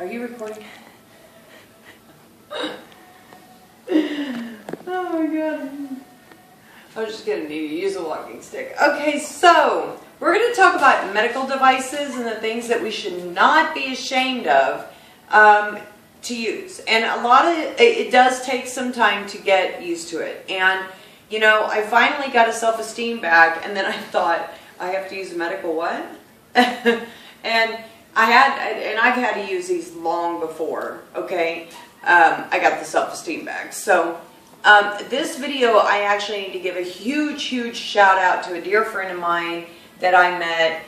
Are you recording? Oh my god. I'm just gonna need to use a walking stick. Okay, so we're gonna talk about medical devices and the things that we should not be ashamed of to use. And a lot of it does take some time to get used to it. And you know, I finally got a self-esteem back, and then I thought, I have to use a medical what? And I've had to use these long before, okay? I got the self-esteem back. So this video, I actually need to give a huge shout out to a dear friend of mine that I met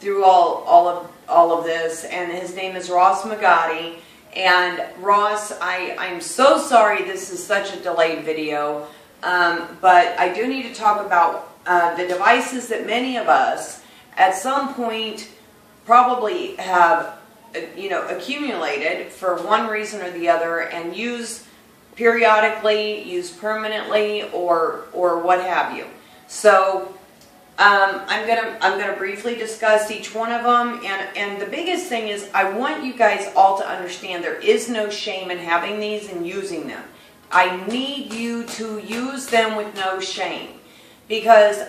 through all of this, and his name is Ross Magatti. And Ross, I'm so sorry this is such a delayed video, but I do need to talk about the devices that many of us at some point probably have, you know, accumulated for one reason or the other and use periodically, use permanently, or what have you. So I'm gonna briefly discuss each one of them, and the biggest thing is I want you guys all to understand there is no shame in having these and using them. I need you to use them with no shame. Because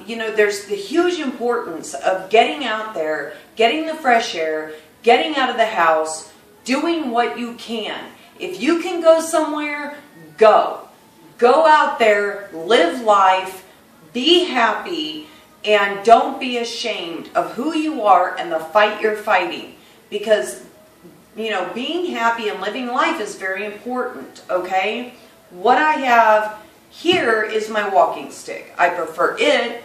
you know, there's the huge importance of getting out there, getting the fresh air, getting out of the house, doing what you can. If you can go somewhere, go. Go out there, live life, be happy, and don't be ashamed of who you are and the fight you're fighting. Because, you know, being happy and living life is very important, okay? What I have here is my walking stick. I prefer it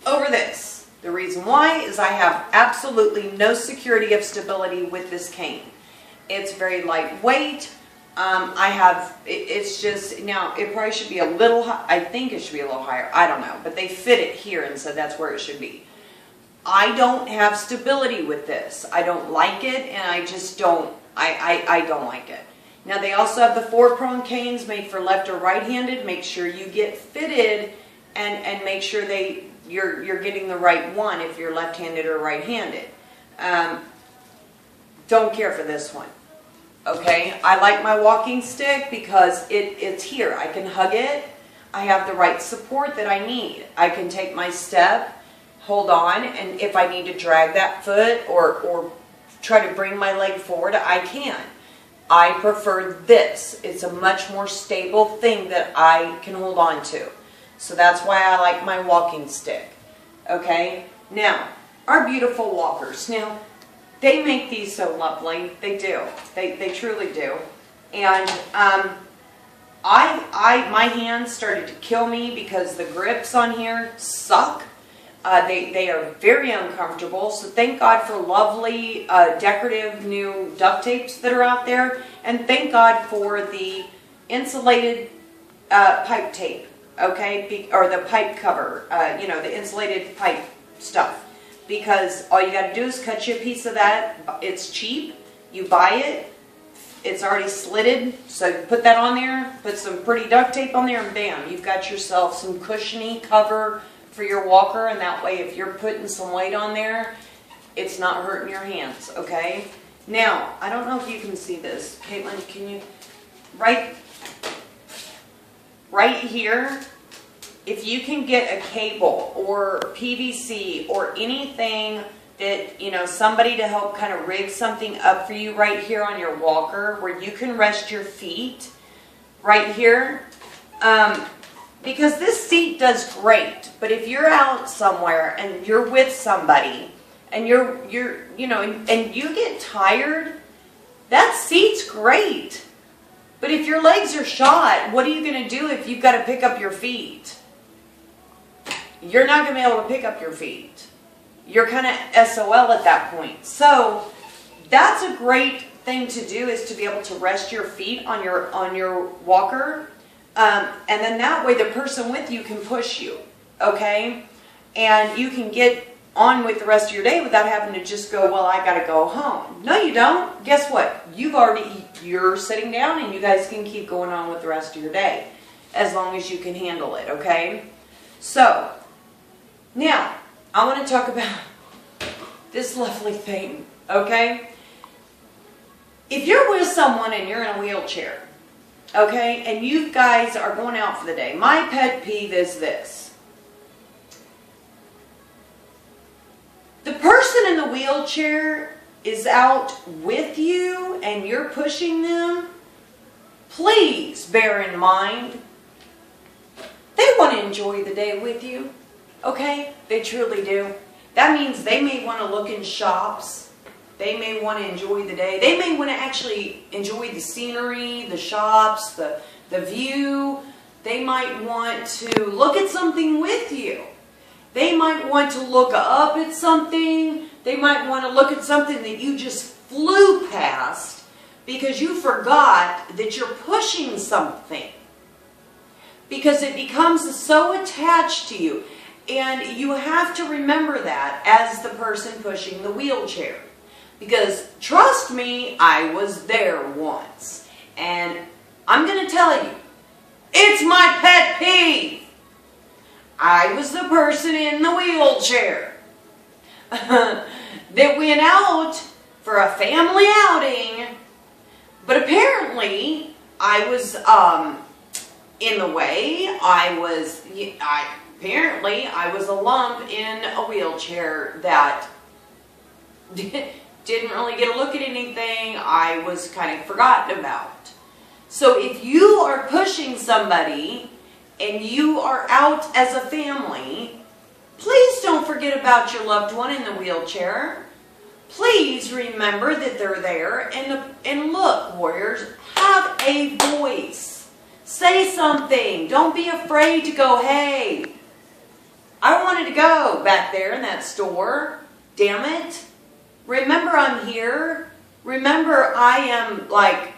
over this. The reason why is I have absolutely no security of stability with this cane. It's very lightweight. It's just, now it probably should be a little, I think it should be a little higher. I don't know, but they fit it here and said that's where it should be. I don't have stability with this. I don't like it, and I just don't, I don't like it. Now they also have the 4-prong canes made for left or right-handed. Make sure you get fitted and make sure you're getting the right one if you're left-handed or right-handed. Don't care for this one. Okay, I like my walking stick because it's here. I can hug it. I have the right support that I need. I can take my step, hold on, and if I need to drag that foot or try to bring my leg forward, I can. I prefer this. It's a much more stable thing that I can hold on to. So that's why I like my walking stick. Okay? Now, our beautiful walkers. Now, they make these so lovely. They do. They truly do. And my hands started to kill me because the grips on here suck. They are very uncomfortable, so thank God for lovely decorative new duct tapes that are out there, and thank God for the insulated pipe tape, okay, or the pipe cover, you know, the insulated pipe stuff, because all you got to do is cut you a piece of that. It's cheap, you buy it, it's already slitted, so put that on there, put some pretty duct tape on there, and bam, you've got yourself some cushiony cover for your walker, and that way if you're putting some weight on there, it's not hurting your hands, okay? Now, I don't know if you can see this. Caitlin, can you, right here, if you can get a cable or PVC or anything that, you know, somebody to help kind of rig something up for you right here on your walker where you can rest your feet right here, because this seat does great, but if you're out somewhere and you're with somebody and you're you know, and you get tired, that seat's great. But if your legs are shot, what are you going to do if you've got to pick up your feet? You're not going to be able to pick up your feet. You're kind of SOL at that point. So that's a great thing to do, is to be able to rest your feet on your walker. And then that way the person with you can push you, okay? And you can get on with the rest of your day without having to just go, well, I got to go home. No, you don't. Guess what? You're sitting down, and you guys can keep going on with the rest of your day as long as you can handle it, okay? So, now, I want to talk about this lovely thing, okay? If you're with someone and you're in a wheelchair, okay, and you guys are going out for the day, my pet peeve is this. The person in the wheelchair is out with you and you're pushing them. Please bear in mind, they want to enjoy the day with you, okay? They truly do. That means they may want to look in shops. They may want to enjoy the day. They may want to actually enjoy the scenery, the shops, the view. They might want to look at something with you. They might want to look up at something. They might want to look at something that you just flew past because you forgot that you're pushing something. Because it becomes so attached to you. And you have to remember that as the person pushing the wheelchair. Because trust me, I was there once. And I'm going to tell you, it's my pet peeve. I was the person in the wheelchair that went out for a family outing. But apparently, I was in the way. Apparently, I was a lump in a wheelchair that didn't really get a look at anything. I was kind of forgotten about. So if you are pushing somebody and you are out as a family, please don't forget about your loved one in the wheelchair. Please remember that they're there. And look, warriors, have a voice. Say something. Don't be afraid to go, hey, I wanted to go back there in that store. Damn it. Remember I'm here. Remember I am like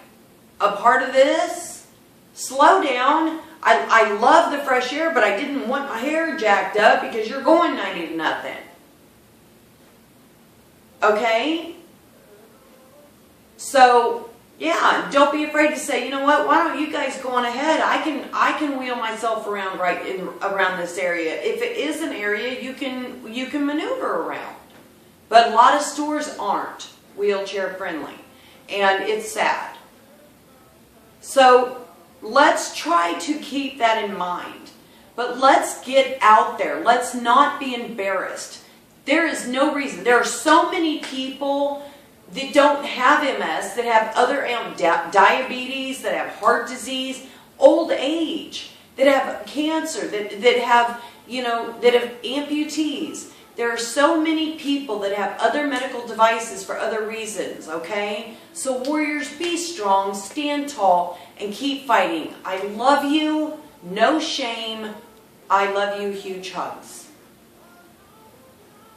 a part of this. Slow down. I love the fresh air, but I didn't want my hair jacked up because you're going 90 to nothing. Okay? So, yeah, don't be afraid to say, you know what, why don't you guys go on ahead? I can wheel myself around around this area. If it is an area you can maneuver around. But a lot of stores aren't wheelchair friendly. And it's sad. So let's try to keep that in mind. But let's get out there. Let's not be embarrassed. There is no reason. There are so many people that don't have MS, that have other diabetes, that have heart disease, old age, that have cancer, that have, that have amputees. There are so many people that have other medical devices for other reasons, okay? So warriors, be strong, stand tall, and keep fighting. I love you. No shame. I love you. Huge hugs.